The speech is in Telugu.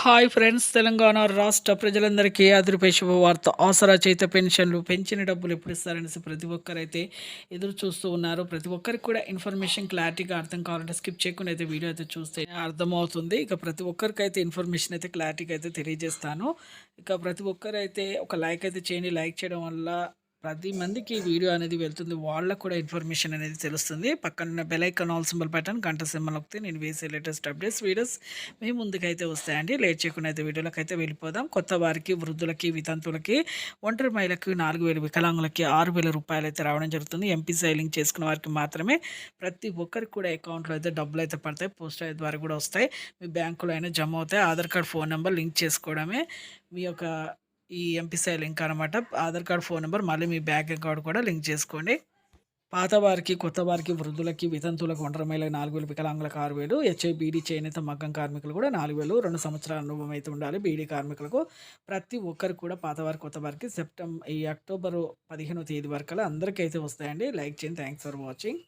హాయ్ ఫ్రెండ్స్, తెలంగాణ రాష్ట్ర ప్రజలందరికీ అదిరిపై శుభవార్త. ఆసరా చేత పెన్షన్లు పెంచిన డబ్బులు ఎప్పుడు ఇస్తారనేసి ప్రతి ఒక్కరైతే ఎదురు చూస్తూ ఉన్నారు. ప్రతి ఒక్కరికి కూడా ఇన్ఫర్మేషన్ క్లారిటీగా అర్థం కావాలంటే స్కిప్ చేయకుండా అయితే వీడియో అయితే చూస్తే అర్థమవుతుంది. ఇక ప్రతి ఒక్కరికి అయితే ఇన్ఫర్మేషన్ అయితే క్లారిటీగా అయితే తెలియజేస్తాను. ఇక ప్రతి ఒక్కరైతే ఒక లైక్ అయితే చేయండి. లైక్ చేయడం వల్ల 10 మందికి ఈ వీడియో అనేది వెళ్తుంది. వాళ్ళకు కూడా ఇన్ఫర్మేషన్ అనేది తెలుస్తుంది. పక్కన bell icon all symbol button గంట సింబల్ నొక్కితే నేను వేసే లేటెస్ట్ అప్డేట్స్ వీడియోస్ మీ ముందుకైతే వస్తాయండి. లేట్ చేయకుండా అయితే వీడియోలోకి అయితే వెళ్ళిపోదాం. కొత్త వారికి, వృద్ధులకి, వితంతులకి, ఒంటరి మహిళకి 4,000, వికలాంగులకి 6,000 రూపాయలు అయితే రావడం జరుగుతుంది. ఎంపీ సైలింగ్ చేసుకున్న వారికి మాత్రమే ప్రతి ఒక్కరికి కూడా అకౌంట్లో అయితే డబ్బులు అయితే పడతాయి. పోస్ట్ ద్వారా కూడా వస్తాయి. మీ బ్యాంకులో అయినా జమ అవుతాయి. Aadhaar card, phone number link చేసుకోవడమే మీ యొక్క ఈ ఎంపీసీ లింక్ అనమాట. ఆధార్ కార్డ్, ఫోన్ నెంబర్, మళ్ళీ మీ బ్యాంక్ అకౌంట్ కూడా లింక్ చేసుకోండి. పాత వారికి, కొత్త వారికి, వృద్ధులకి, వితంతువులకు, ఒంటరి మహిళలకు 4,000, వికలాంగులకు 6,000, హెచ్ఐ బీడీ, చేనేత, మగ్గం కార్మికులు కూడా 4,000, 2 సంవత్సరాల అనుభవం అయితే ఉండాలి. బీడీ కార్మికులకు ప్రతి ఒక్కరికి కూడా పాతవారికి, కొత్త వారికి ఈ అక్టోబర్ 15వ తేదీ వరకు అందరికీ అయితే వస్తాయండి. లైక్ చేయండి. Thanks for watching.